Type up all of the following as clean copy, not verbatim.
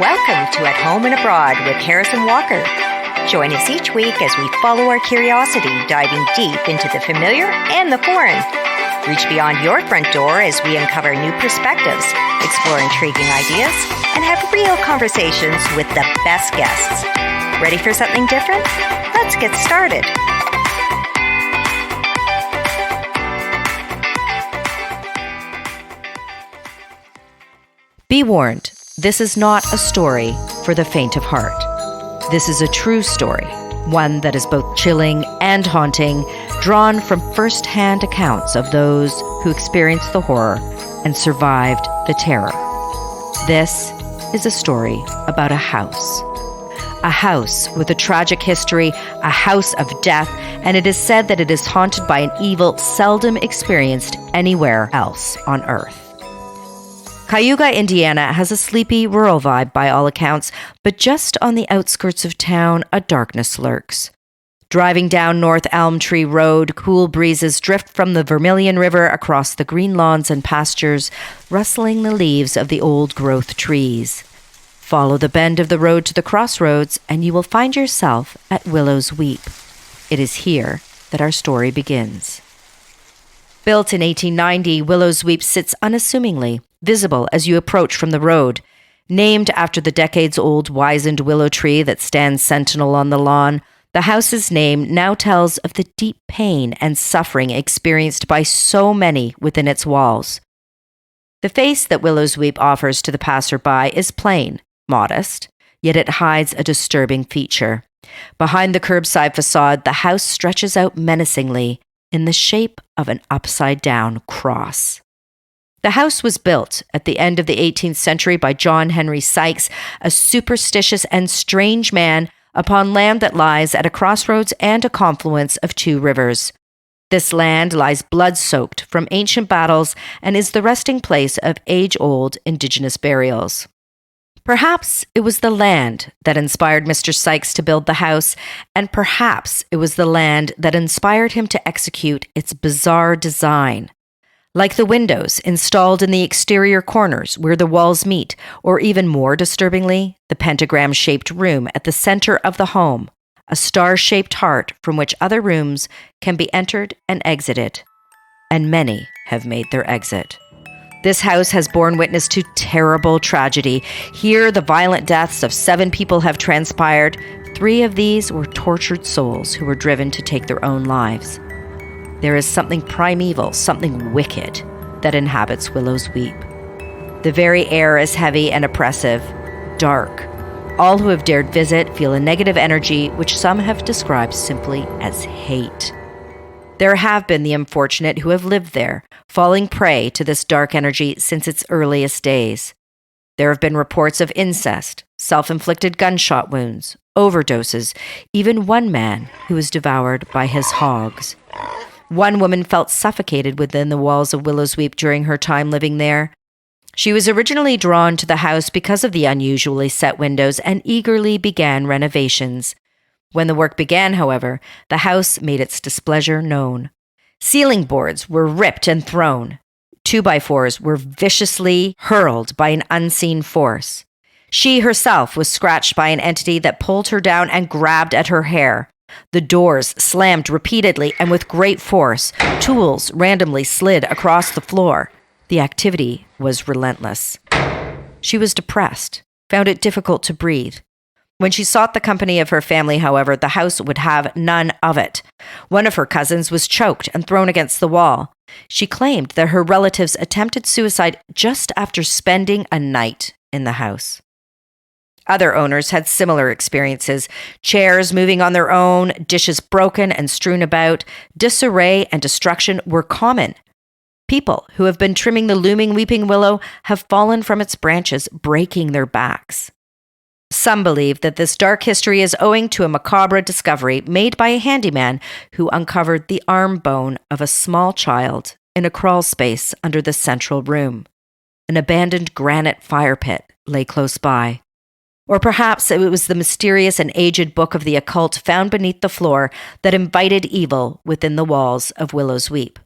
Welcome to At Home and Abroad with Harrison Walker. Join us each week as we follow our curiosity, diving deep into the familiar and the foreign. Reach beyond your front door as we uncover new perspectives, explore intriguing ideas, and have real conversations with the best guests. Ready for something different? Let's get started. Be warned, this is not a story for the faint of heart. This is a true story, one that is both chilling and haunting, drawn from first-hand accounts of those who experienced the horror and survived the terror. This is a story about a house with a tragic history, a house of death, and it is said that it is haunted by an evil seldom experienced anywhere else on Earth. Cayuga, Indiana has a sleepy, rural vibe by all accounts, but just on the outskirts of town, a darkness lurks. Driving down North Elm Tree Road, cool breezes drift from the Vermilion River across the green lawns and pastures, rustling the leaves of the old-growth trees. Follow the bend of the road to the crossroads, and you will find yourself at Willows Weep. It is here that our story begins. Built in 1890, Willows Weep sits unassumingly, visible as you approach from the road. Named after the decades-old wizened willow tree that stands sentinel on the lawn, the house's name now tells of the deep pain and suffering experienced by so many within its walls. The face that Willows Weep offers to the passerby is plain, modest, yet it hides a disturbing feature. Behind the curbside facade, the house stretches out menacingly in the shape of an upside-down cross. The house was built at the end of the 18th century by John Henry Sykes, a superstitious and strange man, upon land that lies at a crossroads and a confluence of two rivers. This land lies blood-soaked from ancient battles and is the resting place of age-old indigenous burials. Perhaps it was the land that inspired Mr. Sykes to build the house, and perhaps it was the land that inspired him to execute its bizarre design. Like the windows installed in the exterior corners where the walls meet, or even more disturbingly, the pentagram-shaped room at the center of the home, a star-shaped heart from which other rooms can be entered and exited. And many have made their exit. This house has borne witness to terrible tragedy. Here, the violent deaths of 7 people have transpired. 3 of these were tortured souls who were driven to take their own lives. There is something primeval, something wicked, that inhabits Willows Weep. The very air is heavy and oppressive, dark. All who have dared visit feel a negative energy, which some have described simply as hate. There have been the unfortunate who have lived there, falling prey to this dark energy since its earliest days. There have been reports of incest, self-inflicted gunshot wounds, overdoses, even one man who was devoured by his hogs. One woman felt suffocated within the walls of Willows Weep during her time living there. She was originally drawn to the house because of the unusually set windows and eagerly began renovations. When the work began, however, the house made its displeasure known. Ceiling boards were ripped and thrown. 2x4s were viciously hurled by an unseen force. She herself was scratched by an entity that pulled her down and grabbed at her hair. The doors slammed repeatedly and with great force. Tools randomly slid across the floor. The activity was relentless. She was depressed, found it difficult to breathe. When she sought the company of her family, however, the house would have none of it. One of her cousins was choked and thrown against the wall. She claimed that her relatives attempted suicide just after spending a night in the house. Other owners had similar experiences. Chairs moving on their own, dishes broken and strewn about, disarray and destruction were common. People who have been trimming the looming weeping willow have fallen from its branches, breaking their backs. Some believe that this dark history is owing to a macabre discovery made by a handyman who uncovered the arm bone of a small child in a crawl space under the central room. An abandoned granite fire pit lay close by. Or perhaps it was the mysterious and aged book of the occult found beneath the floor that invited evil within the walls of Willows Weep.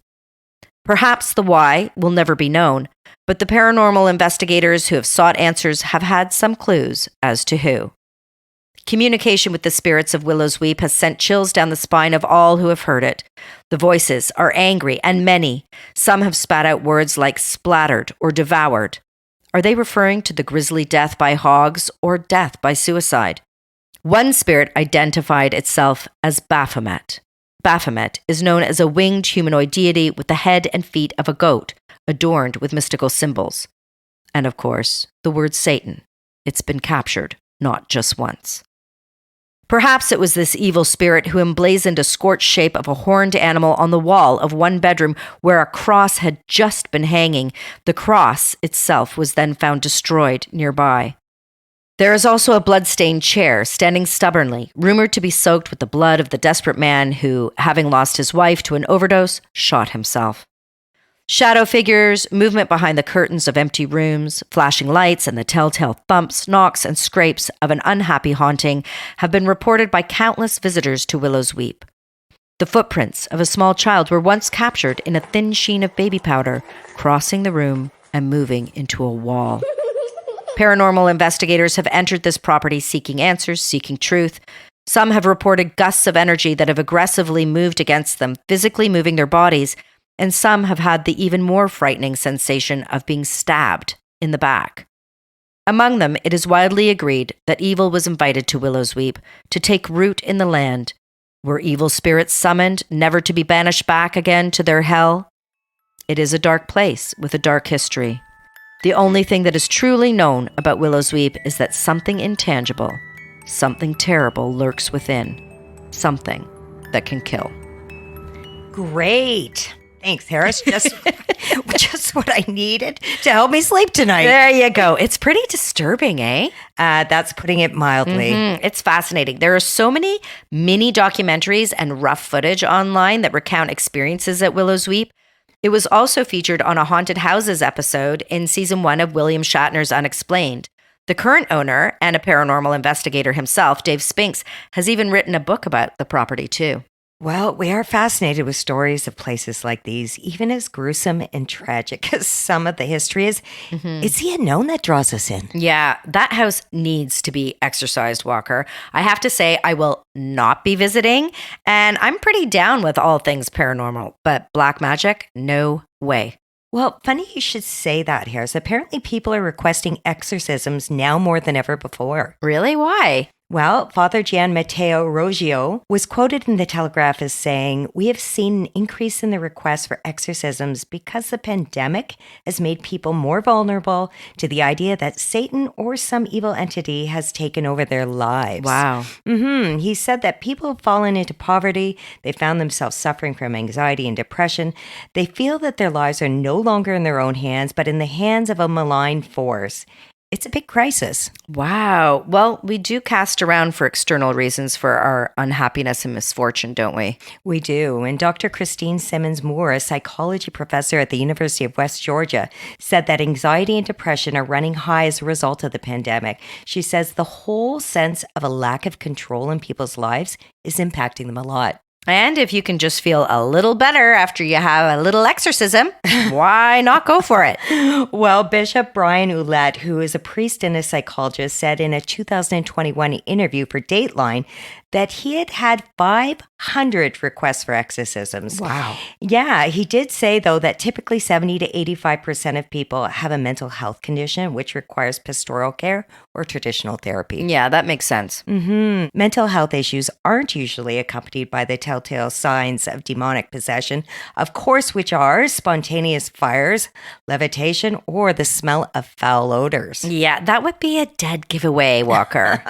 Perhaps the why will never be known, But the paranormal investigators who have sought answers have had some clues as to who. Communication with the spirits of Willows Weep has sent chills down the spine of all who have heard it. The voices are angry and many. Some have spat out words like splattered or devoured. Are they referring to the grisly death by hogs or death by suicide? One spirit identified itself as Baphomet. Baphomet is known as a winged humanoid deity with the head and feet of a goat, adorned with mystical symbols. And of course, the word Satan. It's been captured, not just once. Perhaps it was this evil spirit who emblazoned a scorched shape of a horned animal on the wall of one bedroom where a cross had just been hanging. The cross itself was then found destroyed nearby. There is also a blood-stained chair standing stubbornly, rumored to be soaked with the blood of the desperate man who, having lost his wife to an overdose, shot himself. Shadow figures, movement behind the curtains of empty rooms, flashing lights, and the telltale thumps, knocks, and scrapes of an unhappy haunting have been reported by countless visitors to Willows Weep. The footprints of a small child were once captured in a thin sheen of baby powder, crossing the room and moving into a wall. Paranormal investigators have entered this property seeking answers, seeking truth. Some have reported gusts of energy that have aggressively moved against them, physically moving their bodies, and some have had the even more frightening sensation of being stabbed in the back. Among them, it is widely agreed that evil was invited to Willows Weep to take root in the land. Were evil spirits summoned, never to be banished back again to their hell? It is a dark place with a dark history. The only thing that is truly known about Willows Weep is that something intangible, something terrible lurks within. Something that can kill. Great. Thanks, Harris. Just what I needed to help me sleep tonight. There you go. It's pretty disturbing, eh? That's putting it mildly. It's fascinating. There are so many mini documentaries and rough footage online that recount experiences at Willows Weep. It was also featured on a Haunted Houses episode in season 1 of William Shatner's Unexplained. The current owner and a paranormal investigator himself, Dave Spinks, has even written a book about the property too. Well, we are fascinated with stories of places like these, even as gruesome and tragic as some of the history is. It's the unknown that draws us in. Yeah, that house needs to be exorcised, Walker. I have to say, I will not be visiting, and I'm pretty down with all things paranormal, but black magic, no way. Well, funny you should say that, Harris. Apparently people are requesting exorcisms now more than ever before. Really? Why? Well, Father Gian Matteo Roggio was quoted in the Telegraph as saying, "We have seen an increase in the requests for exorcisms because the pandemic has made people more vulnerable to the idea that Satan or some evil entity has taken over their lives." Wow. He said that people have fallen into poverty. They found themselves suffering from anxiety and depression. They feel that their lives are no longer in their own hands, but in the hands of a malign force. It's a big crisis. Wow. Well, we do cast around for external reasons for our unhappiness and misfortune, don't we? We do. And Dr. Christine Simmons Moore, a psychology professor at the University of West Georgia, said that anxiety and depression are running high as a result of the pandemic. She says the whole sense of a lack of control in people's lives is impacting them a lot. And if you can just feel a little better after you have a little exorcism, why not go for it? Well, Bishop Brian Ouellette, who is a priest and a psychologist, said in a 2021 interview for Dateline that he had had 500 requests for exorcisms. Wow. Yeah, he did say, though, that typically 70 to 85% of people have a mental health condition which requires pastoral care or traditional therapy. Yeah, that makes sense. Mental health issues aren't usually accompanied by the telltale signs of demonic possession, of course, which are spontaneous fires, levitation, or the smell of foul odors. Yeah, that would be a dead giveaway, Walker.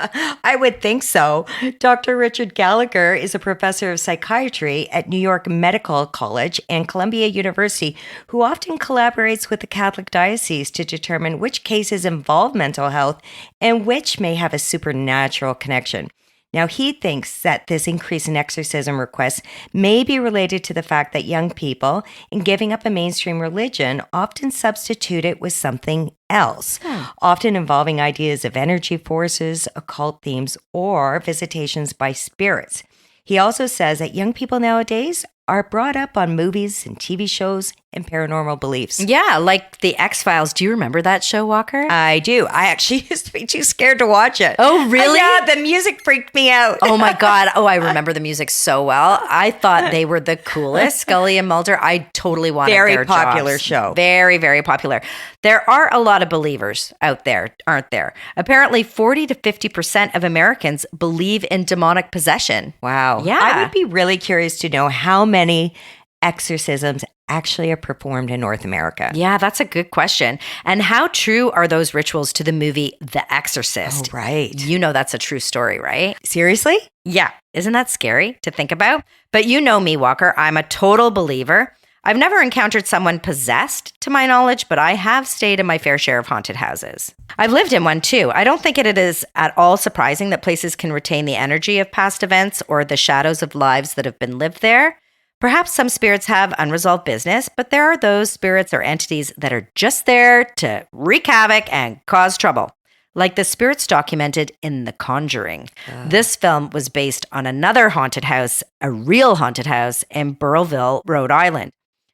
I would think so. Dr. Richard Gallagher is a professor of psychiatry at New York Medical College and Columbia University, who often collaborates with the Catholic Diocese to determine which cases involve mental health and which may have a supernatural connection. Now, he thinks that this increase in exorcism requests may be related to the fact that young people, in giving up a mainstream religion, often substitute it with something else, often involving ideas of energy forces, occult themes, or visitations by spirits. He also says that young people nowadays are brought up on movies and TV shows and paranormal beliefs. Yeah, like the X-Files. Do you remember that show, Walker? I do. I actually used to be too scared to watch it. Oh, really? Yeah, the music freaked me out. Oh my God. Oh, I remember the music so well. I thought they were the coolest, Scully and Mulder. I totally wanted Very their popular jobs. show. Very, very popular. There are a lot of believers out there, aren't there? Apparently 40 to 50% of Americans believe in demonic possession. Wow. Yeah. I would be really curious to know how many exorcisms actually are performed in North America. Yeah, that's a good question. And how true are those rituals to the movie The Exorcist? Oh, right. You know that's a true story, right? Seriously? Yeah. Isn't that scary to think about? But you know me, Walker. I'm a total believer. I've never encountered someone possessed, to my knowledge, but I have stayed in my fair share of haunted houses. I've lived in one, too. I don't think it is at all surprising that places can retain the energy of past events or the shadows of lives that have been lived there. Perhaps some spirits have unresolved business, but there are those spirits or entities that are just there to wreak havoc and cause trouble, like the spirits documented in The Conjuring. This film was based on another haunted house, a real haunted house in Burrillville, Rhode Island.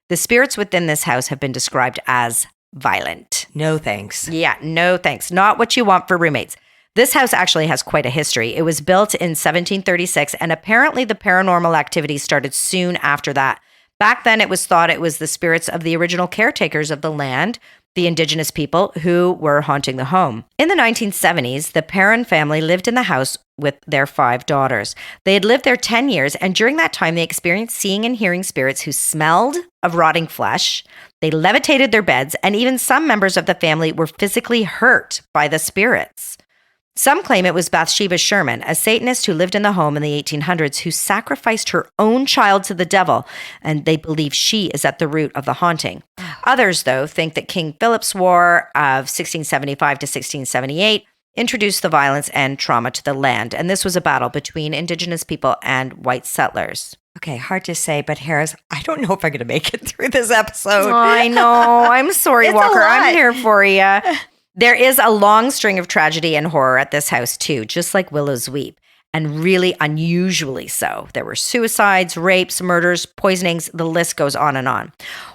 The spirits within this house have been described as violent. No thanks. Yeah, no thanks. Not what you want for roommates. This house actually has quite a history. It was built in 1736, and apparently the paranormal activity started soon after that. Back then, it was thought it was the spirits of the original caretakers of the land, the indigenous people, who were haunting the home. In the 1970s, the Perron family lived in the house with their 5 daughters. They had lived there 10 years, and during that time, they experienced seeing and hearing spirits who smelled of rotting flesh. They levitated their beds, and even some members of the family were physically hurt by the spirits. Some claim it was Bathsheba Sherman, a Satanist who lived in the home in the 1800s, who sacrificed her own child to the devil, and they believe she is at the root of the haunting. Others, though, think that King Philip's War of 1675 to 1678 introduced the violence and trauma to the land, and this was a battle between indigenous people and white settlers. Okay, hard to say, but Harris, I don't know if I'm going to make it through this episode. I know. I'm sorry, It's a Walker. lot. I'm here for you. There is a long string of tragedy and horror at this house, too, just like Willows Weep, and really unusually so. There were suicides, rapes, murders, poisonings, the list goes on and on.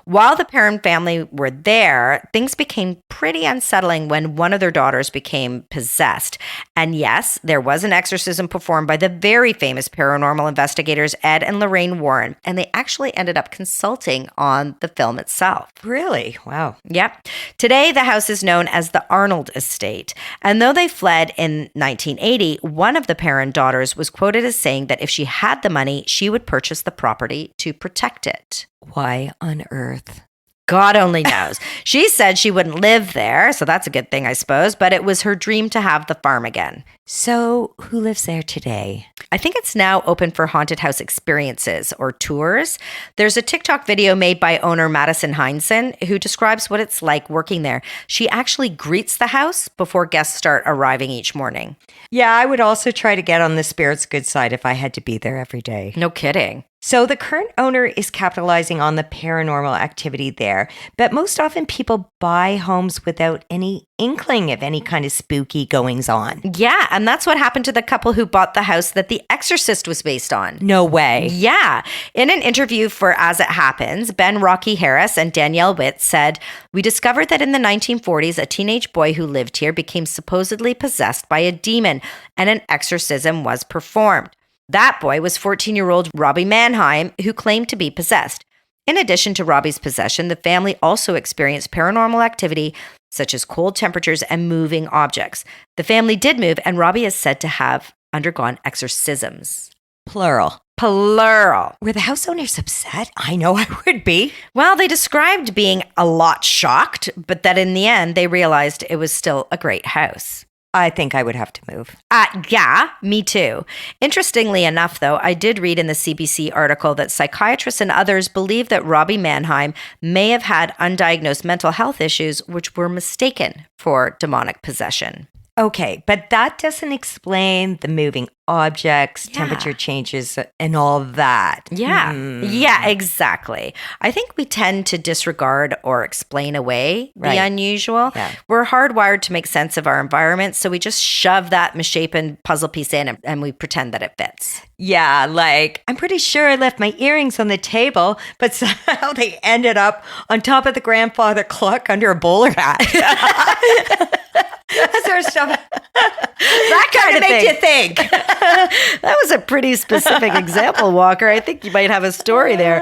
While the Perron family were there, things became pretty unsettling when one of their daughters became possessed. And yes, there was an exorcism performed by the very famous paranormal investigators Ed and Lorraine Warren, and they actually ended up consulting on the film itself. Really? Wow. Yep. Today, the house is known as the Arnold Estate. And though they fled in 1980, one of the Perron daughters was quoted as saying that if she had the money, she would purchase the property to protect it. Why on earth? God only knows. She said she wouldn't live there, so that's a good thing, I suppose, but it was her dream to have the farm again. So, who lives there today? I think it's now open for haunted house experiences or tours. There's a TikTok video made by owner Madison Heinsohn who describes what it's like working there. She actually greets the house before guests start arriving each morning. Yeah, I would also try to get on the spirit's good side if I had to be there every day. No kidding. So the current owner is capitalizing on the paranormal activity there, but most often people buy homes without any inkling of any kind of spooky goings on. Yeah, and that's what happened to the couple who bought the house that The Exorcist was based on. No way. Yeah. In an interview for As It Happens, Ben Rocky Harris and Danielle Witt said, "We discovered that in the 1940s, a teenage boy who lived here became supposedly possessed by a demon, and an exorcism was performed. That boy was 14-year-old Robbie Mannheim, who claimed to be possessed. In addition to Robbie's possession, the family also experienced paranormal activity, such as cold temperatures and moving objects. The family did move, and Robbie is said to have undergone exorcisms." Plural. Plural. Were the house owners upset? I know I would be. Well, they described being a lot shocked, but that in the end, they realized it was still a great house. I think I would have to move. Yeah, me too. Interestingly enough, though, I did read in the CBC article that psychiatrists and others believe that Robbie Mannheim may have had undiagnosed mental health issues which were mistaken for demonic possession. Okay, but that doesn't explain the moving objects, temperature changes, and all that. Yeah, exactly. I think we tend to disregard or explain away the unusual. Yeah. We're hardwired to make sense of our environment, so we just shove that misshapen puzzle piece in and we pretend that it fits. Yeah, like, I'm pretty sure I left my earrings on the table, but somehow they ended up on top of the grandfather clock under a bowler hat. That sort of stuff. That kind of makes you think. That was a pretty specific example, Walker. I think you might have a story there.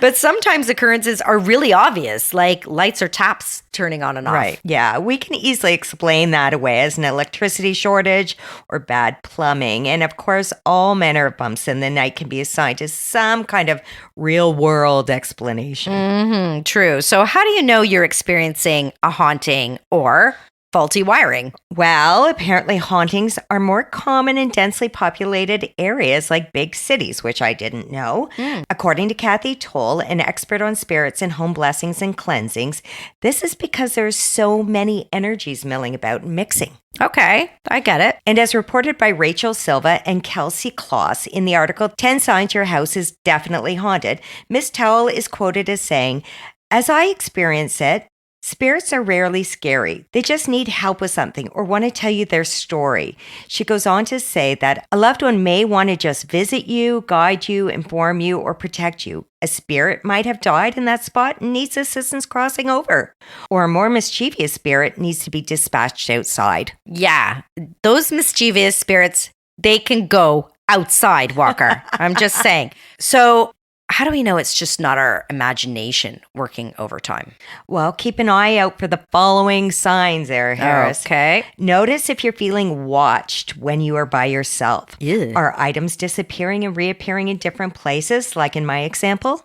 But sometimes occurrences are really obvious, like lights or taps turning on and off. Right. Yeah, we can easily explain that away as an electricity shortage or bad plumbing. And of course, all manner of bumps in the night can be assigned to some kind of real world explanation. True. So how do you know you're experiencing a haunting or faulty wiring? Well, apparently hauntings are more common in densely populated areas like big cities, which I didn't know. According to Kathy Toll, an expert on spirits and home blessings and cleansings, this is because there's so many energies milling about and mixing. Okay, I get it. And as reported by Rachel Silva and Kelsey Kloss in the article 10 Signs Your House is Definitely Haunted, Miss Toll is quoted as saying, "As I experience it, spirits are rarely scary. They just need help with something or want to tell you their story." She goes on to say that a loved one may want to just visit you, guide you, inform you, or protect you. A spirit might have died in that spot and needs assistance crossing over. Or a more mischievous spirit needs to be dispatched outside. Yeah, those mischievous spirits, they can go outside, Walker. I'm just saying. So how do we know it's just not our imagination working overtime? Well, keep an eye out for the following signs there, Harris. Okay. Notice if you're feeling watched when you are by yourself. Ew. Are items disappearing and reappearing in different places, like in my example?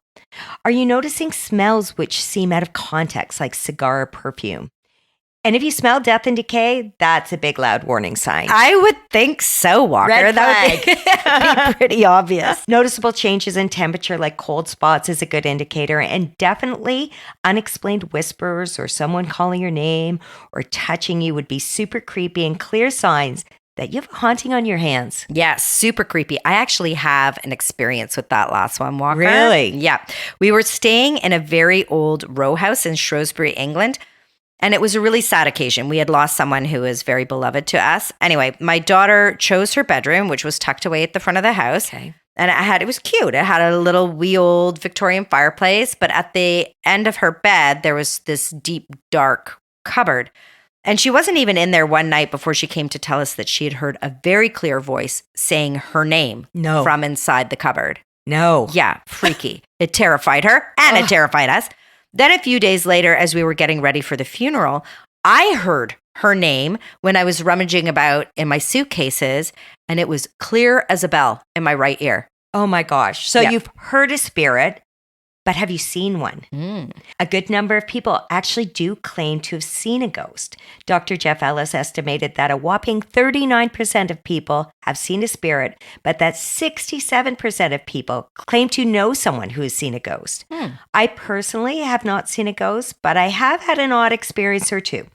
Are you noticing smells which seem out of context, like cigar or perfume? And if you smell death and decay, that's a big, loud warning sign. I would think so, Walker. Red That would be pretty obvious. Noticeable changes in temperature, like cold spots, is a good indicator. And definitely unexplained whispers or someone calling your name or touching you would be super creepy and clear signs that you have a haunting on your hands. Yeah, super creepy. I actually have an experience with that last one, Walker. Really? Yeah. We were staying in a very old row house in Shrewsbury, England. And it was a really sad occasion. We had lost someone who was very beloved to us. Anyway, my daughter chose her bedroom, which was tucked away at the front of the house. Okay. And it was cute. It had a little wee old Victorian fireplace, but at the end of her bed, there was this deep, dark cupboard. And she wasn't even in there one night before she came to tell us that she had heard a very clear voice saying her name from inside the cupboard. No. Yeah, freaky. It terrified her and it terrified us. Then a few days later, as we were getting ready for the funeral, I heard her name when I was rummaging about in my suitcases, and it was clear as a bell in my right ear. Oh my gosh. So you've heard a spirit, but have you seen one? A good number of people actually do claim to have seen a ghost. Dr. Jeff Ellis estimated that a whopping 39% of people have seen a spirit, but that 67% of people claim to know someone who has seen a ghost. I personally have not seen a ghost, but I have had an odd experience or two.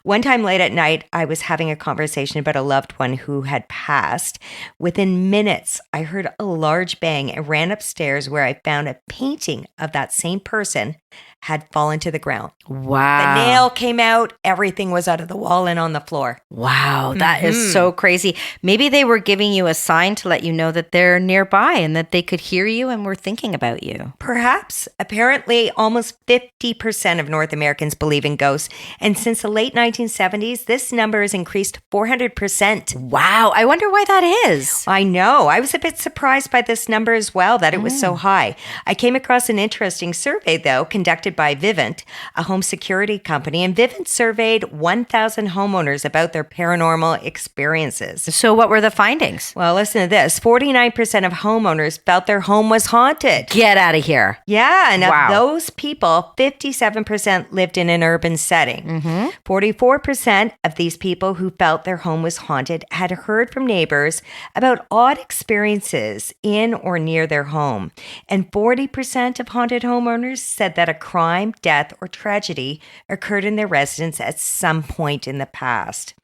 One time late at night, I was having a conversation about a loved one who had passed. Within minutes, I heard a large bang and ran upstairs where I found a painting of that same person had fallen to the ground. Wow. The nail came out. Everything was out of the wall and on the floor. Wow. That is so crazy. Maybe they were giving you a sign to let you know that they're nearby and that they could hear you and were thinking about you. Perhaps. Apparently, almost 50% of North Americans believe in ghosts. And since the late 1970s, this number has increased 400%. Wow. I wonder why that is. I know. I was a bit surprised by this number as well, that it was so high. I came across an interesting survey, though, conducted by Vivint, a home security company, and Vivint surveyed 1,000 homeowners about their paranormal experiences. So what were the findings? Well, listen to this. 49% of homeowners felt their home was haunted. Get out of here. Yeah, and Wow. of those people, 57% lived in an urban setting. 44% of these people who felt their home was haunted had heard from neighbors about odd experiences in or near their home. And 40% of haunted homeowners said that a crime, death, or tragedy occurred in their residence at some point in the past.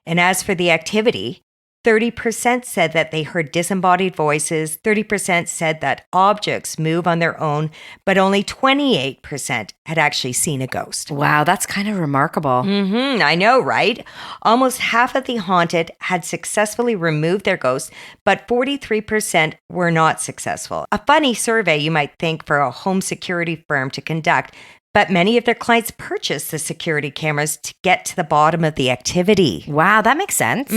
And as for the activity, 30% said that they heard disembodied voices, 30% said that objects move on their own, but only 28% had actually seen a ghost. Wow, that's kind of remarkable. I know, right? Almost half of the haunted had successfully removed their ghosts, but 43% were not successful. A funny survey, you might think, for a home security firm to conduct, but many of their clients purchased the security cameras to get to the bottom of the activity. Wow, that makes sense.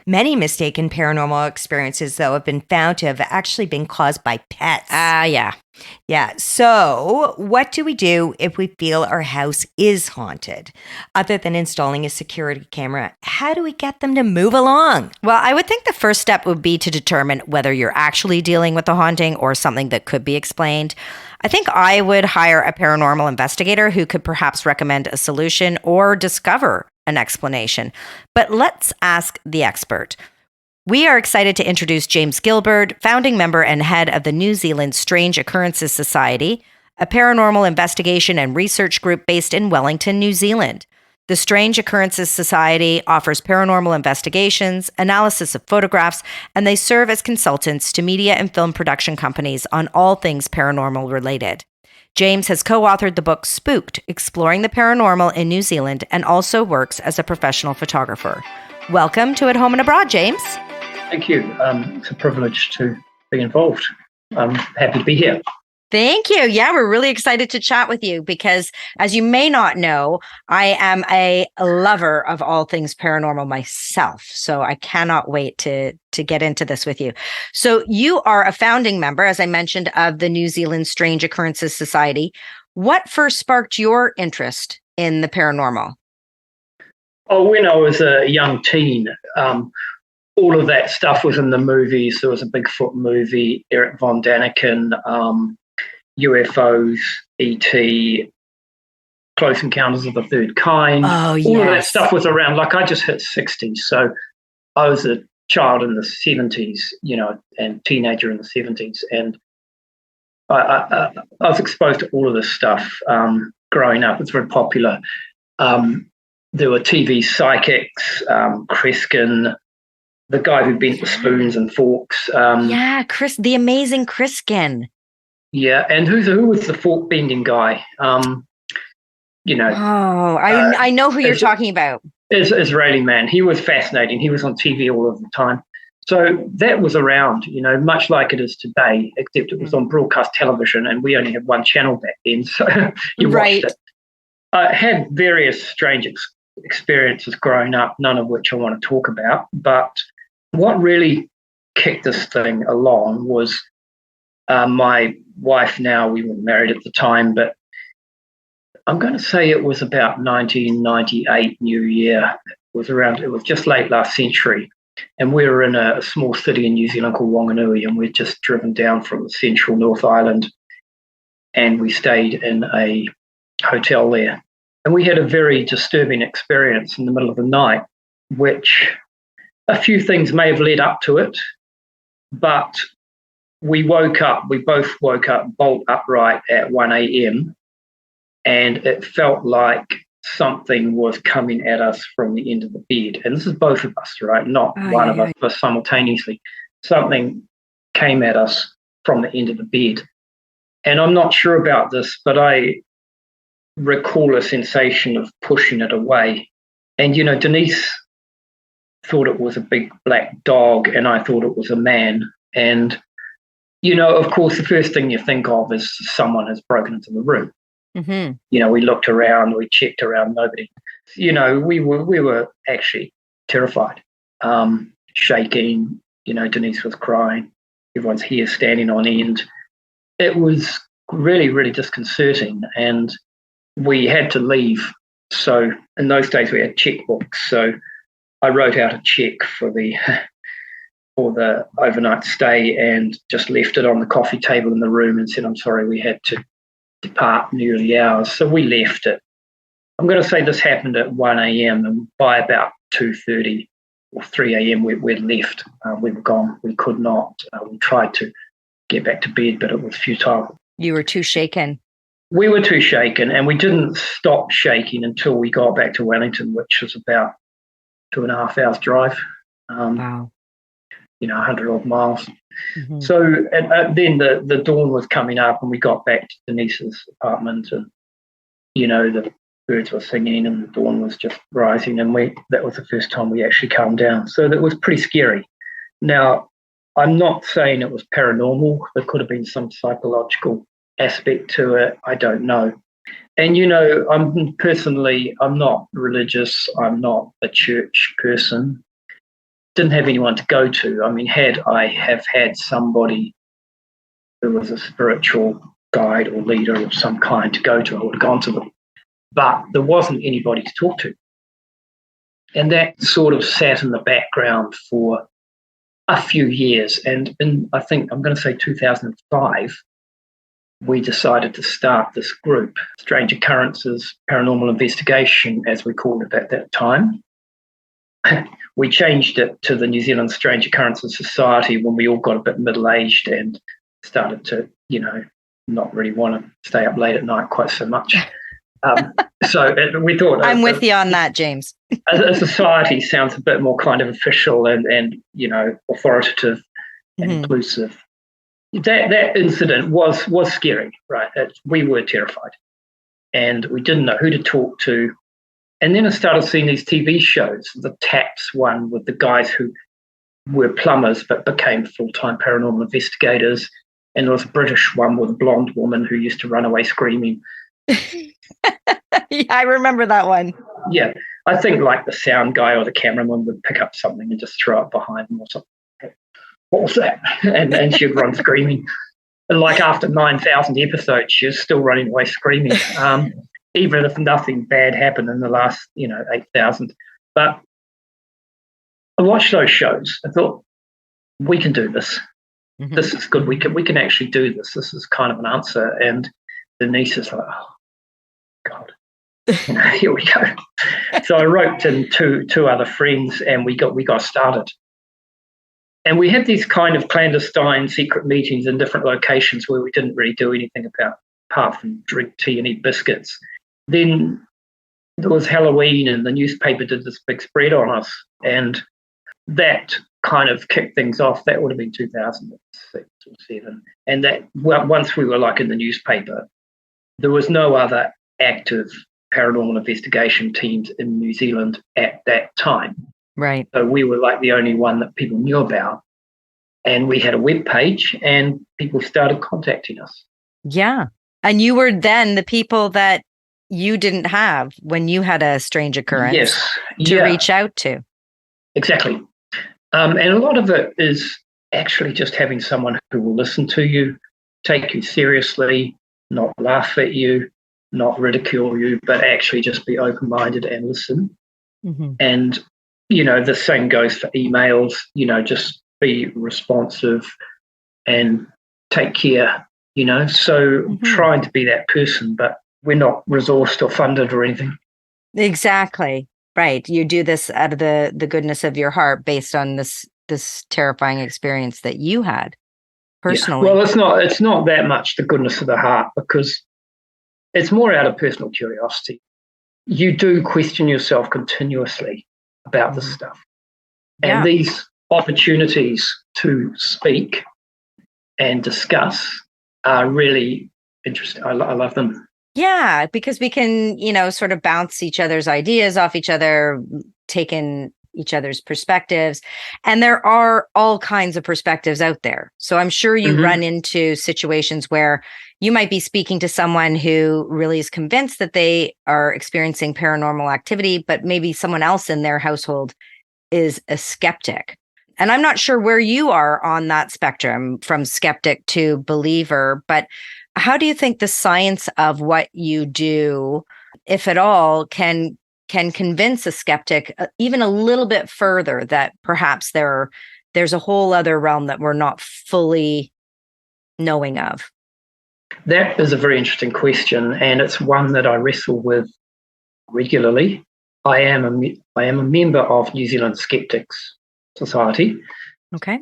Many mistaken paranormal experiences, though, have been found to have actually been caused by pets. Yeah. Yeah. So what do we do if we feel our house is haunted? Other than installing a security camera, how do we get them to move along? Well, I would think the first step would be to determine whether you're actually dealing with a haunting or something that could be explained. I think I would hire a paranormal investigator who could perhaps recommend a solution or discover an explanation. But let's ask the expert. We are excited to introduce James Gilberd, founding member and head of the New Zealand Strange Occurrences Society, a paranormal investigation and research group based in Wellington, New Zealand. The Strange Occurrences Society offers paranormal investigations, analysis of photographs, and they serve as consultants to media and film production companies on all things paranormal related. James has co-authored the book Spooked, Exploring the Paranormal in New Zealand, and also works as a professional photographer. Welcome to At Home and Abroad, James. Thank you. It's a privilege to be involved. I'm happy to be here. Thank you. Yeah, we're really excited to chat with you because, as you may not know, I am a lover of all things paranormal myself. So I cannot wait to get into this with you. So you are a founding member, as I mentioned, of the New Zealand Strange Occurrences Society. What first sparked your interest in the paranormal? Oh, when I was a young teen, all of that stuff was in the movies. There was a Bigfoot movie, Eric Von Daniken, UFOs, E.T., Close Encounters of the Third Kind. Oh, yes. All of that stuff was around. Like, I just hit 60, so I was a child in the 70s, and teenager in the 70s. And I was exposed to all of this stuff growing up. It's very popular. There were TV psychics, Kreskin, the guy who bent the spoons and forks. The amazing Kreskin. Yeah, and who was the fork bending guy? I know who you're talking about. Israeli man. He was fascinating. He was on TV all of the time. So that was around, much like it is today, except it was on broadcast television, and we only had one channel back then, so you watched it. I had various strange experiences growing up, none of which I want to talk about, but what really kicked this thing along was my wife now, we were married at the time, but I'm going to say it was about 1998 New Year. It was just late last century. And we were in a small city in New Zealand called Wanganui, and we'd just driven down from the central North Island, and we stayed in a hotel there. And we had a very disturbing experience in the middle of the night, which a few things may have led up to it, but we both woke up bolt upright at 1 a.m. and it felt like something was coming at us from the end of the bed. And this is both of us, right? Not one of us, but simultaneously. Something came at us from the end of the bed. And I'm not sure about this, but I recall a sensation of pushing it away. And, Denise thought it was a big black dog, and I thought it was a man. And, of course, the first thing you think of is someone has broken into the room. Mm-hmm. We looked around, we checked around, nobody. We were actually terrified, shaking. Denise was crying. Everyone's hair standing on end. It was really, really disconcerting, and we had to leave. So in those days we had checkbooks. So I wrote out a check for the overnight stay and just left it on the coffee table in the room and said, I'm sorry, we had to depart in the early hours. So we left it. I'm going to say this happened at 1 a.m. and by about 2:30 or 3 a.m. we'd left. We were gone. We could not. We tried to get back to bed, but it was futile. You were too shaken. We were too shaken, and we didn't stop shaking until we got back to Wellington, which was about 2.5 hours drive. Wow. 100 odd miles. Mm-hmm. So then the dawn was coming up, and we got back to Denise's apartment, and the birds were singing, and the dawn was just rising, and that was the first time we actually calmed down. So that was pretty scary. Now, I'm not saying it was paranormal. There could have been some psychological aspect to it. I don't know. And I'm not religious. I'm not a church person. Didn't have anyone to go to. I mean, I have had somebody who was a spiritual guide or leader of some kind to go to, I would have gone to them. But there wasn't anybody to talk to. And that sort of sat in the background for a few years. And in, I think, I'm going to say 2005, we decided to start this group, Strange Occurrences, Paranormal Investigation, as we called it at that time. We changed it to the New Zealand Strange Occurrences Society when we all got a bit middle-aged and started to, not really want to stay up late at night quite so much. So we thought... I'm with you on that, James. A society sounds a bit more kind of official and authoritative and inclusive. That incident was scary, right? We were terrified. And we didn't know who to talk to. And then I started seeing these TV shows, the TAPS one with the guys who were plumbers but became full-time paranormal investigators. And there was a British one with a blonde woman who used to run away screaming. Yeah, I remember that one. Yeah, I think like the sound guy or the cameraman would pick up something and just throw it behind them or something. What was that? And she'd run screaming. And like after 9,000 episodes, she was still running away screaming. Even if nothing bad happened in the last, 8,000. But I watched those shows. I thought, we can do this. Mm-hmm. This is good. We can actually do this. This is kind of an answer. And Denise is like, oh, God, here we go. So I roped in two other friends, and we got started. And we had these kind of clandestine secret meetings in different locations where we didn't really do anything apart from drink tea and eat biscuits. Then there was Halloween, and the newspaper did this big spread on us, and that kind of kicked things off. That would have been 2006 or 7. And that once we were like in the newspaper, there was no other active paranormal investigation teams in New Zealand at that time. Right. So we were like the only one that people knew about. And we had a web page, and people started contacting us. Yeah. And you were then the people that you didn't have when you had a strange occurrence to reach out to. Exactly. And a lot of it is actually just having someone who will listen to you, take you seriously, not laugh at you, not ridicule you, but actually just be open-minded and listen. Mm-hmm. And, the same goes for emails, just be responsive and take care, So trying to be that person, but we're not resourced or funded or anything. Exactly. Right. You do this out of the goodness of your heart based on this terrifying experience that you had personally. Yeah. Well, it's not that much the goodness of the heart, because it's more out of personal curiosity. You do question yourself continuously about this stuff. And these opportunities to speak and discuss are really interesting. I love them. Yeah, because we can, sort of bounce each other's ideas off each other, take in each other's perspectives. And there are all kinds of perspectives out there. So I'm sure you run into situations where you might be speaking to someone who really is convinced that they are experiencing paranormal activity, but maybe someone else in their household is a skeptic. And I'm not sure where you are on that spectrum from skeptic to believer, but how do you think the science of what you do, if at all, can convince a skeptic even a little bit further that perhaps there's a whole other realm that we're not fully knowing of? That is a very interesting question, and it's one that I wrestle with regularly. I am a member of New Zealand Skeptics Society. Okay.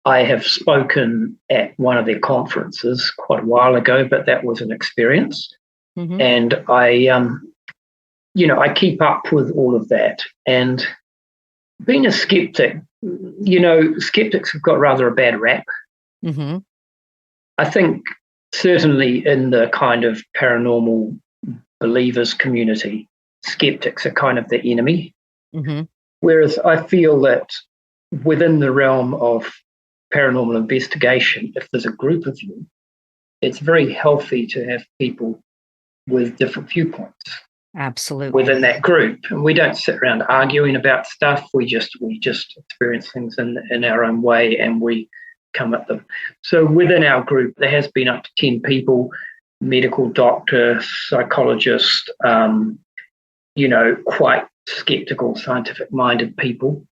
I have spoken at one of their conferences quite a while ago, but that was an experience. Mm-hmm. And I keep up with all of that. And being a skeptic, skeptics have got rather a bad rap. Mm-hmm. I think certainly in the kind of paranormal believers community, skeptics are kind of the enemy. Mm-hmm. Whereas I feel that within the realm of paranormal investigation, if there's a group of you, it's very healthy to have people with different viewpoints. Absolutely. Within that group. And we don't sit around arguing about stuff. We just experience things in our own way, and we come at them. So within our group, there has been up to 10 people, medical doctor, psychologist, quite skeptical, scientific-minded people,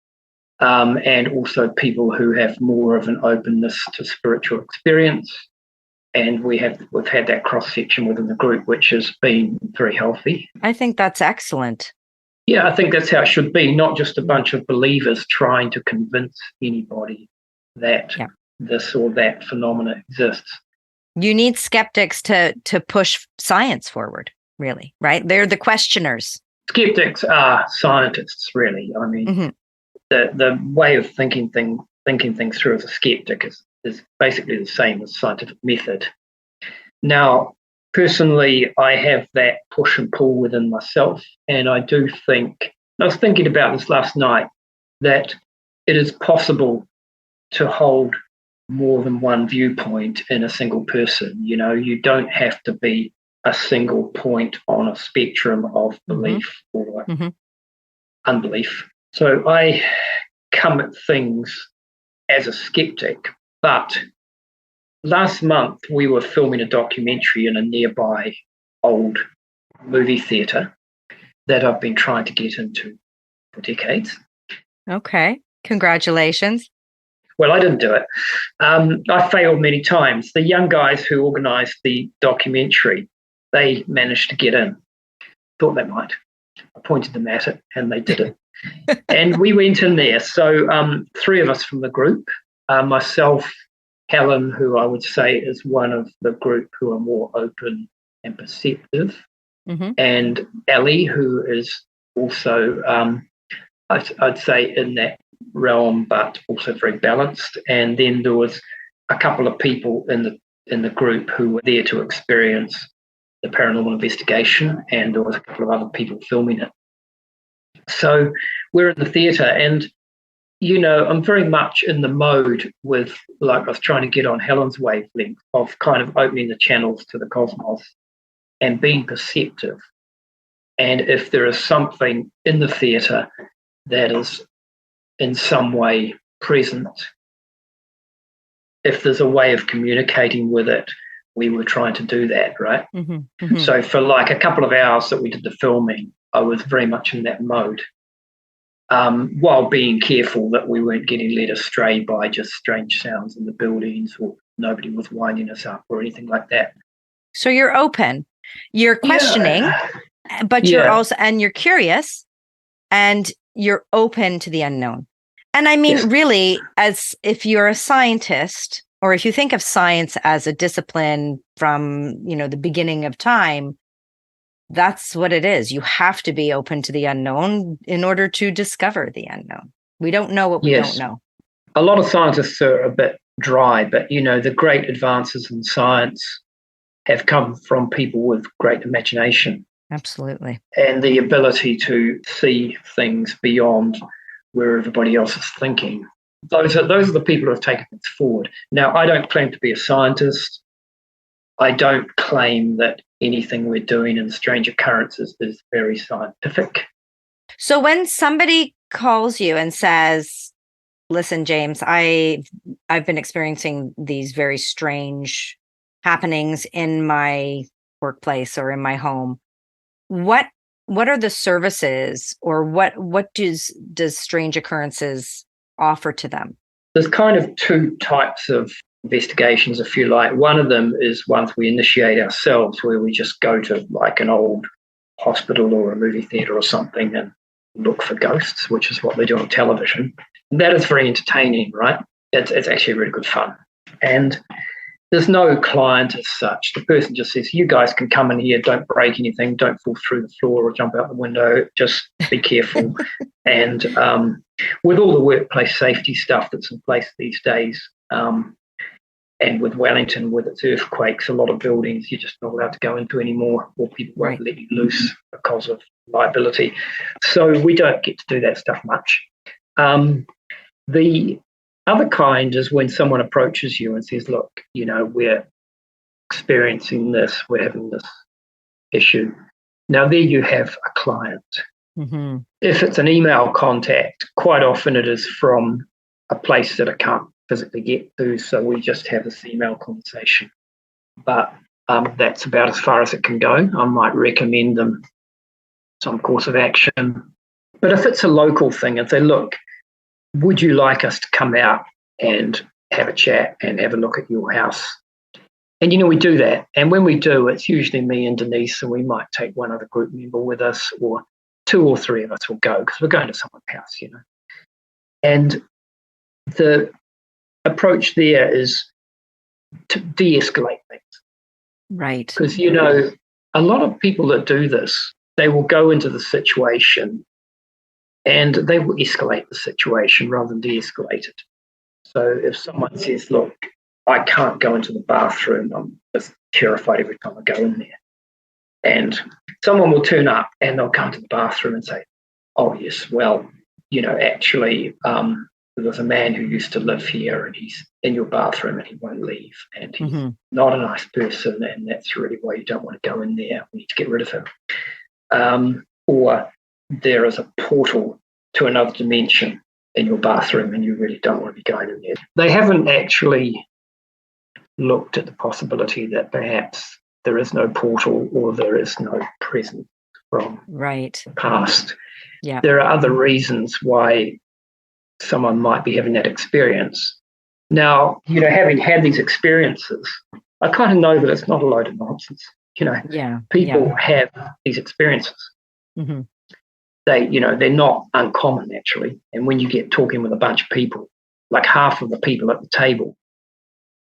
and also people who have more of an openness to spiritual experience. And we've had that cross-section within the group, which has been very healthy. I think that's excellent. Yeah, I think that's how it should be, not just a bunch of believers trying to convince anybody that this or that phenomena exists. You need skeptics to push science forward, really, right? They're the questioners. Skeptics are scientists, really. I mean, the way of thinking things through as a skeptic is basically the same as scientific method. Now, personally, I have that push and pull within myself, and I do think, I was thinking about this last night, that it is possible to hold more than one viewpoint in a single person. You don't have to be a single point on a spectrum of belief or unbelief. So I come at things as a skeptic, but last month we were filming a documentary in a nearby old movie theatre that I've been trying to get into for decades. Okay. Congratulations. Well, I didn't do it. I failed many times. The young guys who organised the documentary, they managed to get in. Thought they might. I pointed them at it and they did it. And we went in there. So 3 of us from the group, myself, Helen, who I would say is one of the group who are more open and perceptive, and Ellie, who is also, I'd say, in that realm, but also very balanced. And then there was a couple of people in the group who were there to experience the paranormal investigation, and there was a couple of other people filming it. So we're in the theatre, and I'm very much in the mode with, like, I was trying to get on Helen's wavelength of kind of opening the channels to the cosmos and being perceptive. And if there is something in the theatre that is in some way present, if there's a way of communicating with it, we were trying to do that, right? So for like a couple of hours that we did the filming, I was very much in that mode, while being careful that we weren't getting led astray by just strange sounds in the buildings, or nobody was winding us up or anything like that. So you're open, you're questioning, but you're also, and you're curious, and you're open to the unknown. And I mean, really, as if you're a scientist, or if you think of science as a discipline from, the beginning of time, that's what it is. You have to be open to the unknown in order to discover the unknown. We don't know what we don't know. A lot of scientists are a bit dry, but, the great advances in science have come from people with great imagination. Absolutely. And the ability to see things beyond where everybody else is thinking. Those are the people who have taken things forward. Now, I don't claim to be a scientist. I don't claim that anything we're doing in Strange Occurrences is very scientific. So when somebody calls you and says, listen, James, I've been experiencing these very strange happenings in my workplace or in my home, what are the services, or what does Strange Occurrences offer to them? There's kind of 2 types of investigations, if you like. One of them is ones we initiate ourselves, where we just go to like an old hospital or a movie theatre or something and look for ghosts, which is what they do on television. And that is very entertaining, right? It's actually really good fun. And there's no client as such. The person just says, you guys can come in here, don't break anything, don't fall through the floor or jump out the window, just be careful. And with all the workplace safety stuff that's in place these days, and with Wellington, with its earthquakes, a lot of buildings you're just not allowed to go into anymore, or people won't let you loose because of liability. So we don't get to do that stuff much. The other kind is when someone approaches you and says, look, we're experiencing this, we're having this issue. Now, there you have a client. Mm-hmm. If it's an email contact, quite often it is from a place that I can't physically get to, so we just have this email conversation. But that's about as far as it can go. I might recommend them some course of action. But if it's a local thing and say, look, would you like us to come out and have a chat and have a look at your house? And, we do that. And when we do, it's usually me and Denise, and we might take one other group member with us, or 2 or 3 of us will go because we're going to someone's house, And the approach there is to de-escalate things. Right. Because, a lot of people that do this, they will go into the situation and they will escalate the situation rather than de-escalate it. So if someone says, look, I can't go into the bathroom, I'm just terrified every time I go in there. And someone will turn up and they'll come to the bathroom and say, oh, yes, well, actually, there's a man who used to live here and he's in your bathroom and he won't leave. And he's not a nice person, and that's really why you don't want to go in there. We need to get rid of him. Or there is a portal to another dimension in your bathroom and you really don't want to be going in there. They haven't actually looked at the possibility that perhaps there is no portal or there is no presence from the past. Yeah. There are other reasons why someone might be having that experience. Now, having had these experiences, I kind of know that it's not a load of nonsense. People have these experiences. Mm-hmm. They're not uncommon, actually. And when you get talking with a bunch of people, like half of the people at the table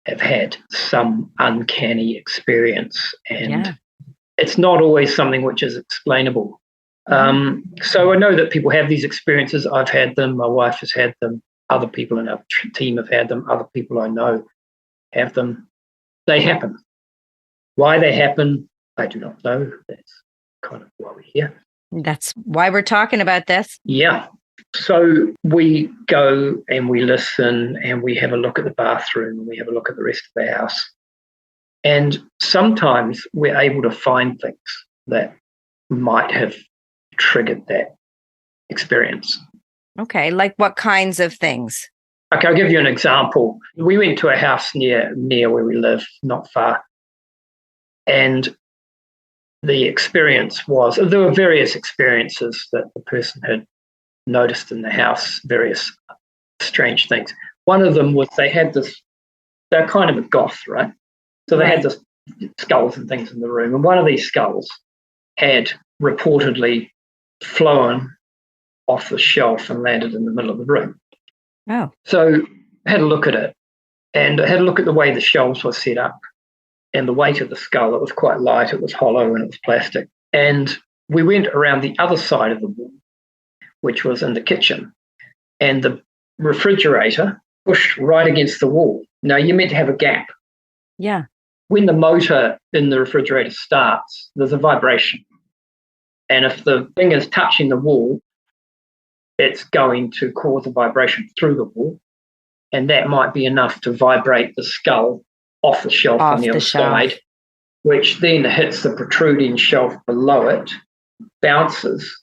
have had some uncanny experience, and it's not always something which is explainable. So I know that people have these experiences. I've had them. My wife has had them. Other people in our team have had them. Other people I know have them. They happen. Why they happen, I do not know. That's kind of why we're here. That's why we're talking about this. Yeah. So we go and we listen and we have a look at the bathroom and we have a look at the rest of the house. And sometimes we're able to find things that might have triggered that experience. Okay, like what kinds of things? Okay, I'll give you an example. We went to a house near where we live, not far. And the experience was, there were various experiences that the person had noticed in the house, various strange things. One of them was they're kind of a goth, right? So they had this skulls and things in the room. And one of these skulls had reportedly flown off the shelf and landed in the middle of the room. Oh. So I had a look at it, and I had a look at the way the shelves were set up and the weight of the skull. It was quite light, it was hollow, and it was plastic. And we went around the other side of the wall, which was in the kitchen, and the refrigerator pushed right against the wall. Now, you're meant to have a gap. Yeah. When the motor in the refrigerator starts, there's a vibration. And if the thing is touching the wall, it's going to cause a vibration through the wall. And that might be enough to vibrate the skull off the shelf on the other side, which then hits the protruding shelf below it, bounces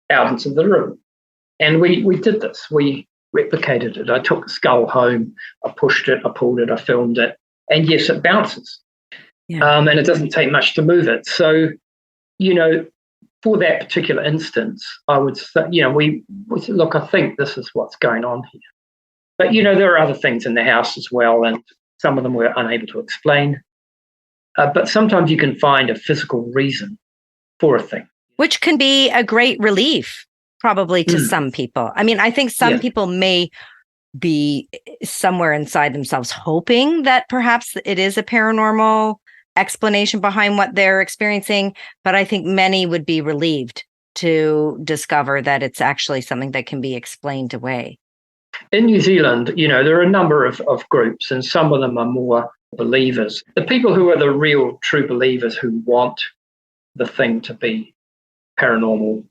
out into the room. And we did this. We replicated it. I took the skull home, I pushed it, I pulled it, I filmed it. And yes, it bounces. Yeah. And it doesn't take much to move it. So, for that particular instance, I would say, we said, look, I think this is what's going on here. But, there are other things in the house as well, and some of them we're unable to explain. But sometimes you can find a physical reason for a thing. Which can be a great relief, probably, to some people. I mean, I think some people may be somewhere inside themselves hoping that perhaps it is a paranormal explanation behind what they're experiencing. But I think many would be relieved to discover that it's actually something that can be explained away. In New Zealand, there are a number of groups, and some of them are more believers. The people who are the real true believers who want the thing to be paranormal,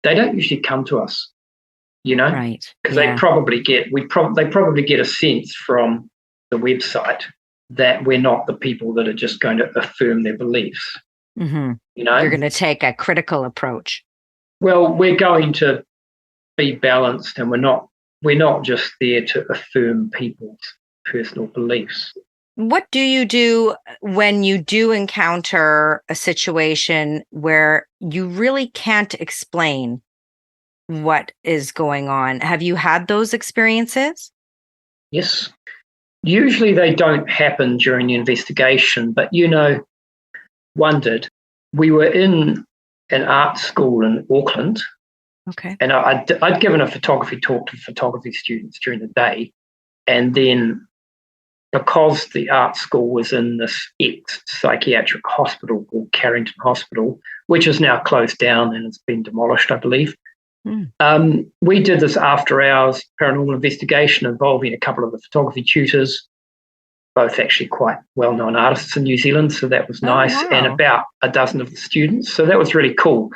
they don't usually come to us, Right? Because they probably get a sense from the website that we're not the people that are just going to affirm their beliefs. Mm-hmm. You're going to take a critical approach. Well, we're going to be balanced, and we're not just there to affirm people's personal beliefs. What do you do when you do encounter a situation where you really can't explain what is going on? Have you had those experiences? Yes. Usually they don't happen during the investigation, but one did. We were in an art school in Auckland. Okay. And I'd given a photography talk to photography students during the day. And then because the art school was in this ex-psychiatric hospital called Carrington Hospital, which is now closed down and it's been demolished, I believe, we did this after-hours paranormal investigation involving a couple of the photography tutors, both actually quite well-known artists in New Zealand, so that was nice, and about a dozen of the students, so that was really cool.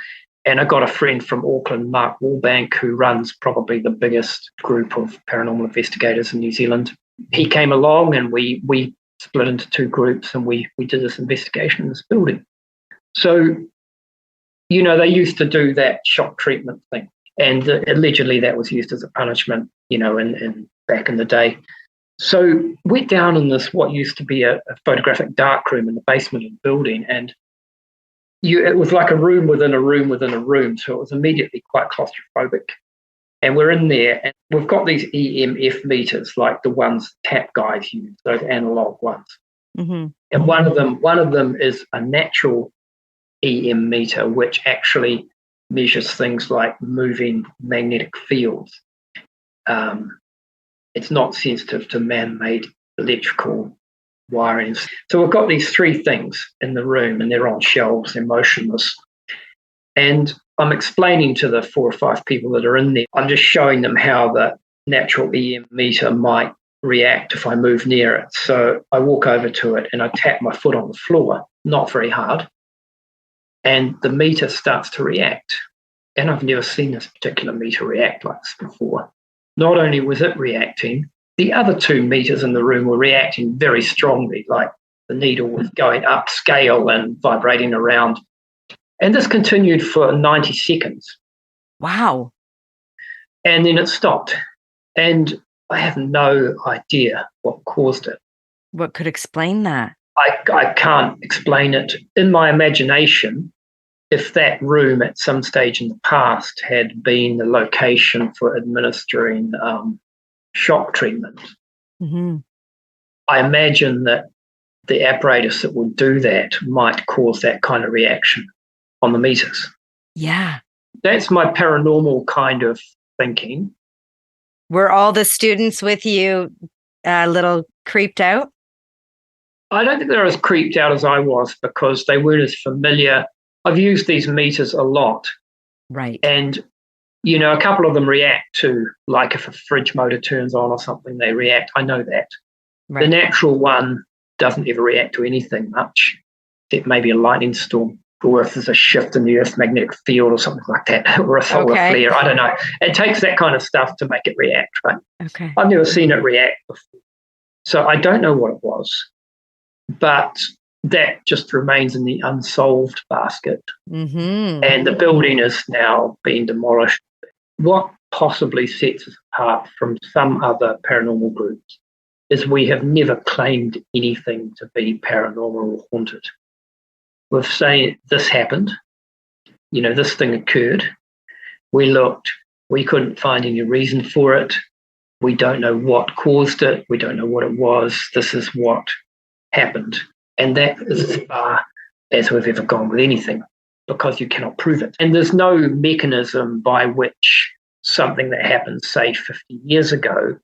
And I got a friend from Auckland, Mark Wallbank, who runs probably the biggest group of paranormal investigators in New Zealand. He came along and we split into two groups, and we did this investigation in this building. So, they used to do that shock treatment thing. And allegedly that was used as a punishment, in back in the day. So we're down in this, what used to be a photographic darkroom in the basement of the building. And it was like a room within a room within a room. So it was immediately quite claustrophobic. And we're in there, and we've got these EMF meters, like the ones tap guys use, those analog ones. Mm-hmm. And one of them is a natural EM meter, which actually measures things like moving magnetic fields. It's not sensitive to man-made electrical wiring. So we've got these three things in the room, and they're on shelves, they're motionless. And I'm explaining to the 4 or 5 people that are in there, I'm just showing them how the natural EM meter might react if I move near it. So I walk over to it and I tap my foot on the floor, not very hard, and the meter starts to react. And I've never seen this particular meter react like this before. Not only was it reacting, the other 2 meters in the room were reacting very strongly, like the needle was going up scale and vibrating around. And this continued for 90 seconds. Wow. And then it stopped. And I have no idea what caused it. What could explain that? I can't explain it. In my imagination, if that room at some stage in the past had been the location for administering shock treatment, I imagine that the apparatus that would do that might cause that kind of reaction on the meters. Yeah. That's my paranormal kind of thinking. Were all the students with you a little creeped out? I don't think they're as creeped out as I was, because they weren't as familiar. I've used these meters a lot. Right. And, a couple of them react to, like if a fridge motor turns on or something, they react. I know that. Right. The natural one doesn't ever react to anything much, except maybe a lightning storm, or if there's a shift in the Earth's magnetic field or something like that, or a solar flare. I don't know. It takes that kind of stuff to make it react, right? Okay. I've never seen it react before. So I don't know what it was, but that just remains in the unsolved basket. Mm-hmm. And the building is now being demolished. What possibly sets us apart from some other paranormal groups is we have never claimed anything to be paranormal or haunted. We've said this happened, this thing occurred. We looked, we couldn't find any reason for it. We don't know what caused it. We don't know what it was. This is what happened. And that is as far as we've ever gone with anything, because you cannot prove it. And there's no mechanism by which something that happened, say, 50 years ago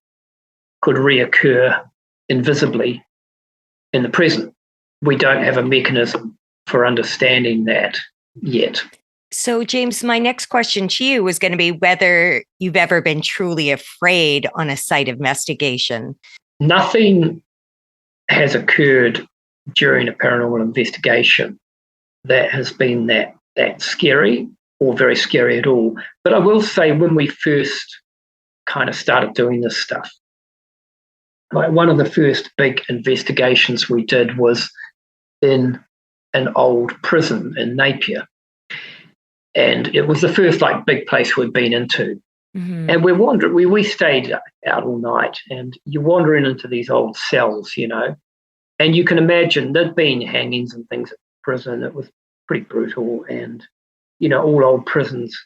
could reoccur invisibly in the present. We don't have a mechanism for understanding that yet. So, James, my next question to you was going to be whether you've ever been truly afraid on a site investigation. Nothing has occurred during a paranormal investigation that has been that scary or very scary at all. But I will say, when we first kind of started doing this stuff, like one of the first big investigations we did was in an old prison in Napier. And it was the first big place we'd been into. Mm-hmm. And we're wandering, we stayed out all night, and you're wandering into these old cells, and you can imagine there'd been hangings and things at the prison. It was pretty brutal. And, all old prisons,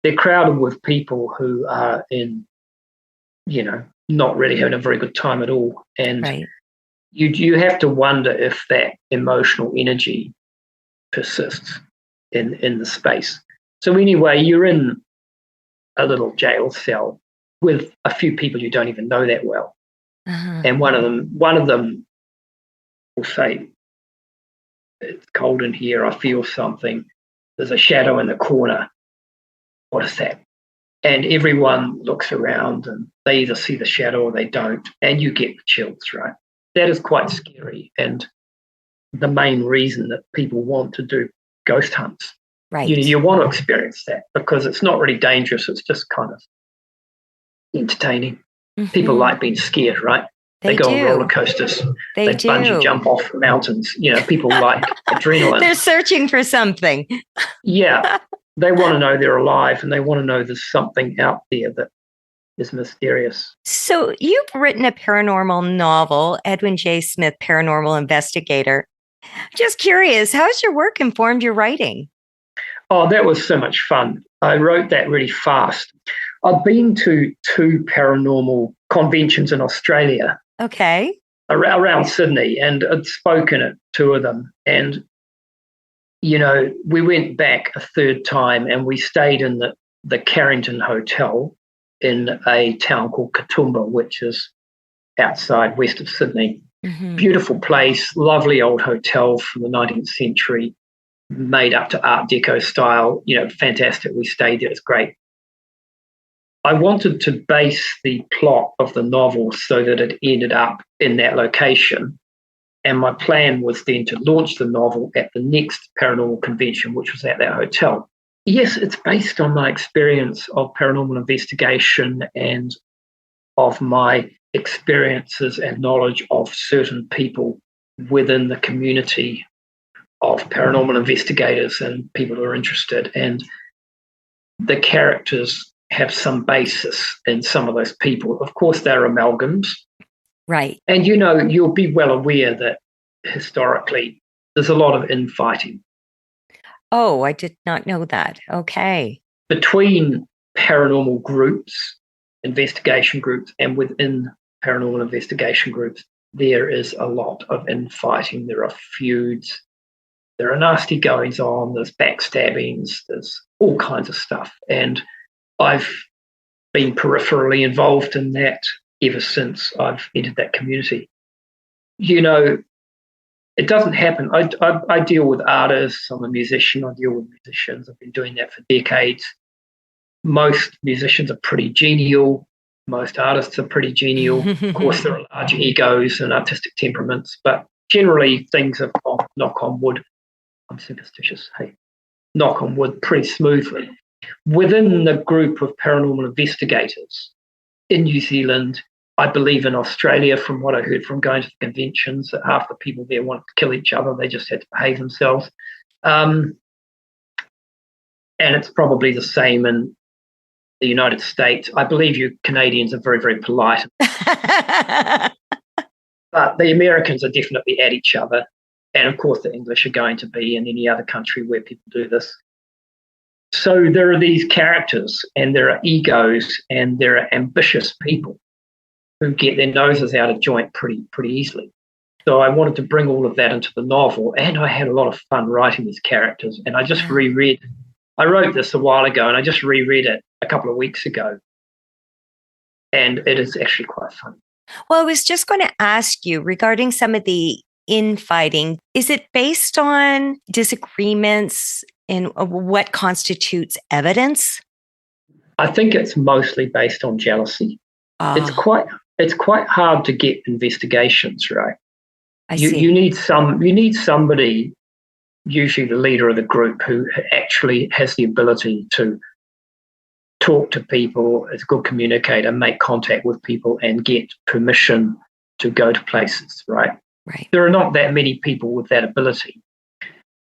they're crowded with people who are in, not really having a very good time at all. And right. you have to wonder if that emotional energy persists in the space. So anyway, you're in a little jail cell with a few people you don't even know that well. Uh-huh. And one of them will say, "It's cold in here, I feel something. There's a shadow in the corner. What is that?" And everyone looks around and they either see the shadow or they don't, and you get the chills, right? That is quite scary, and the main reason that people want to do ghost hunts. Right. You want to experience that because it's not really dangerous. It's just kind of entertaining. Mm-hmm. People like being scared, right? They go on roller coasters. They bungee jump off mountains. People like adrenaline. They're searching for something. Yeah. They want to know they're alive, and they want to know there's something out there that is mysterious. So you've written a paranormal novel, Edwin J. Smith, Paranormal Investigator. Just curious, how's your work informed your writing? Oh, that was so much fun. I wrote that really fast. I've been to 2 paranormal conventions in Australia. Okay. Around Sydney, and I'd spoken at 2 of them. And, we went back a 3rd time, and we stayed in the Carrington Hotel in a town called Katoomba, which is outside west of Sydney. Mm-hmm. Beautiful place, lovely old hotel from the 19th century, made up to Art Deco style, fantastic. We stayed there, it's great. I wanted to base the plot of the novel so that it ended up in that location. And my plan was then to launch the novel at the next paranormal convention, which was at that hotel. Yes, it's based on my experience of paranormal investigation and of my experiences and knowledge of certain people within the community of paranormal investigators and people who are interested. And the characters have some basis in some of those people. Of course, they're amalgams. Right. And, you'll be well aware that historically there's a lot of infighting. Oh, I did not know that. Okay. Between paranormal groups, investigation groups, and within paranormal investigation groups, there is a lot of infighting. There are feuds. There are nasty goings on. There's backstabbings. There's all kinds of stuff. And I've been peripherally involved in that ever since I've entered that community. It doesn't happen. I deal with artists. I'm a musician. I deal with musicians. I've been doing that for decades. Most musicians are pretty genial. Most artists are pretty genial. Of course, there are large egos and artistic temperaments, but generally things have gone, knock on wood. I'm superstitious. Hey, knock on wood, pretty smoothly. Within the group of paranormal investigators in New Zealand, I believe in Australia, from what I heard from going to the conventions, that half the people there wanted to kill each other. They just had to behave themselves. And it's probably the same in the United States. I believe you Canadians are very, very polite. But the Americans are definitely at each other. And of course, the English are going to be in any other country where people do this. So there are these characters, and there are egos, and there are ambitious people who get their noses out of joint pretty easily. So I wanted to bring all of that into the novel, and I had a lot of fun writing these characters. And I just I wrote this a while ago, and I just reread it a couple of weeks ago. And it is actually quite fun. Well, I was just going to ask you regarding some of the infighting. Is it based on disagreements in what constitutes evidence? I think it's mostly based on jealousy. It's Ah, quite hard to get investigations right. I You see. you need somebody, usually the leader of the group, who actually has the ability to talk to people, is a good communicator, make contact with people, and get permission to go to places. Right. Right. There are not that many people with that ability.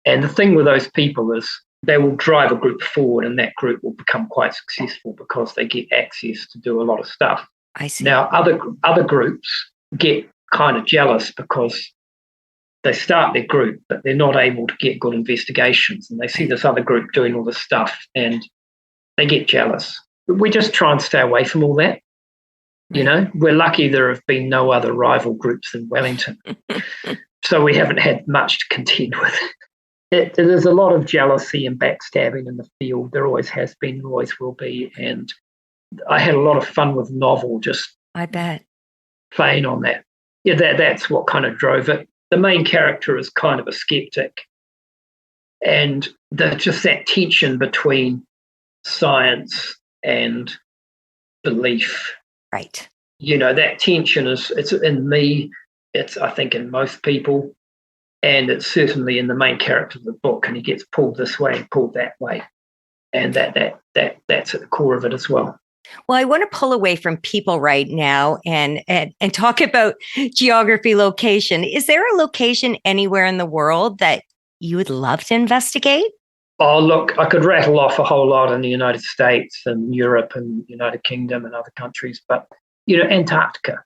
And the thing with those people is they will drive a group forward, and that group will become quite successful because they get access to do a lot of stuff. I see. Now, other groups get kind of jealous because they start their group, but they're not able to get good investigations, and they see this other group doing all this stuff, and they get jealous. But we just try and stay away from all that. You know, we're lucky there have been no other rival groups in Wellington, so we haven't had much to contend with. There's a lot of jealousy and backstabbing in the field. There always has been, there always will be. And I had a lot of fun with novel, just I bet. playing on that. Yeah, that's what kind of drove it. The main character is kind of a skeptic. And just that tension between science and belief. Right. You know, that tension it's in me, it's I think in most people. And it's certainly in the main character of the book, and he gets pulled this way and pulled that way. And that's at the core of it as well. Well, I want to pull away from people right now and talk about geography, location. Is there a location anywhere in the world that you would love to investigate? Oh, look, I could rattle off a whole lot in the United States and Europe and United Kingdom and other countries, but, Antarctica.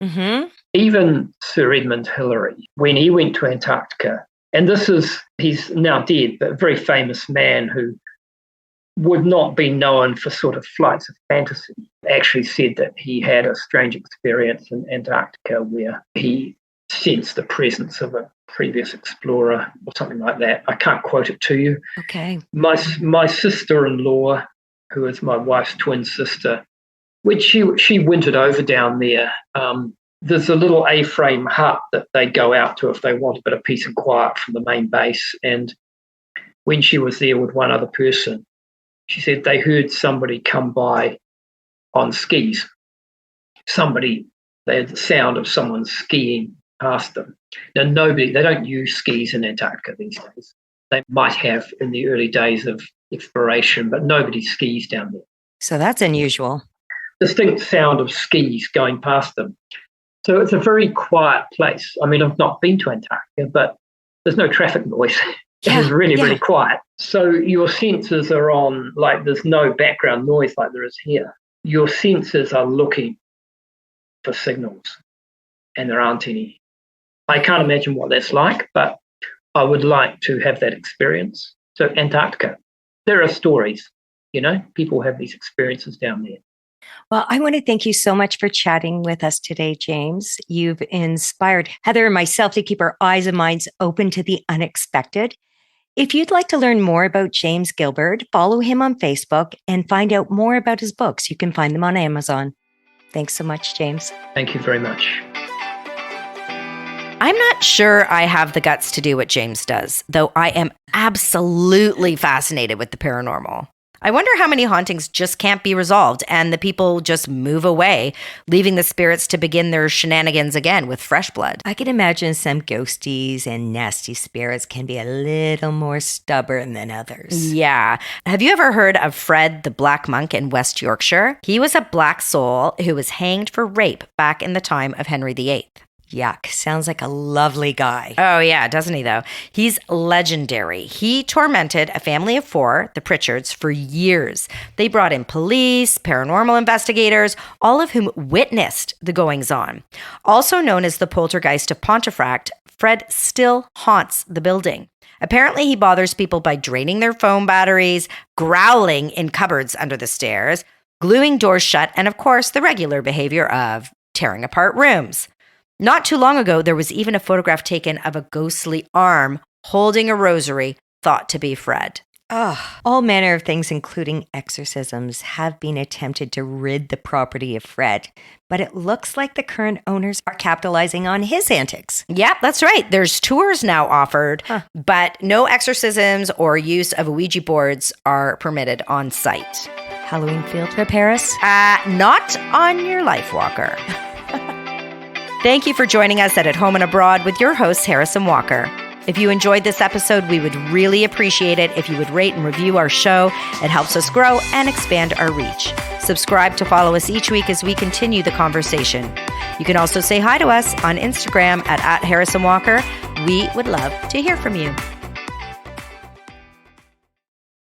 Mm-hmm. Even Sir Edmund Hillary, when he went to Antarctica, and he's now dead, but a very famous man who would not be known for sort of flights of fantasy, actually said that he had a strange experience in Antarctica where he sensed the presence of a previous explorer or something like that. I can't quote it to you. Okay. My sister-in-law, who is my wife's twin sister, when she wintered over down there, there's a little A-frame hut that they go out to if they want a bit of peace and quiet from the main base. And when she was there with one other person, she said they heard somebody come by on skis. They had the sound of someone skiing past them. Now, they don't use skis in Antarctica these days. They might have in the early days of exploration, but nobody skis down there. So that's unusual. Distinct sound of skis going past them. So it's a very quiet place. I mean, I've not been to Antarctica, but there's no traffic noise. Yeah, It is really, really quiet. So your senses are on, like there's no background noise like there is here. Your senses are looking for signals, and there aren't any. I can't imagine what that's like, but I would like to have that experience. So Antarctica, there are stories, people have these experiences down there. Well, I want to thank you so much for chatting with us today, James. You've inspired Heather and myself to keep our eyes and minds open to the unexpected. If you'd like to learn more about James Gilberd, follow him on Facebook and find out more about his books. You can find them on Amazon. Thanks so much, James. Thank you very much. I'm not sure I have the guts to do what James does, though I am absolutely fascinated with the paranormal. I wonder how many hauntings just can't be resolved and the people just move away, leaving the spirits to begin their shenanigans again with fresh blood. I can imagine some ghosties and nasty spirits can be a little more stubborn than others. Yeah. Have you ever heard of Fred the Black Monk in West Yorkshire? He was a black soul who was hanged for rape back in the time of Henry VIII. Yuck. Sounds like a lovely guy. Oh, yeah, doesn't he, though? He's legendary. He tormented a family of 4, the Pritchards, for years. They brought in police, paranormal investigators, all of whom witnessed the goings-on. Also known as the poltergeist of Pontefract, Fred still haunts the building. Apparently, he bothers people by draining their phone batteries, growling in cupboards under the stairs, gluing doors shut, and, of course, the regular behavior of tearing apart rooms. Not too long ago, there was even a photograph taken of a ghostly arm holding a rosary thought to be Fred. All manner of things, including exorcisms, have been attempted to rid the property of Fred, but it looks like the current owners are capitalizing on his antics. Yep, that's right. There's tours now offered, but no exorcisms or use of Ouija boards are permitted on site. Halloween field trip, Harris? Not on your life walker. Thank you for joining us at Home and Abroad with your host, Harrison Walker. If you enjoyed this episode, we would really appreciate it if you would rate and review our show. It helps us grow and expand our reach. Subscribe to follow us each week as we continue the conversation. You can also say hi to us on Instagram at Harrison Walker. We would love to hear from you.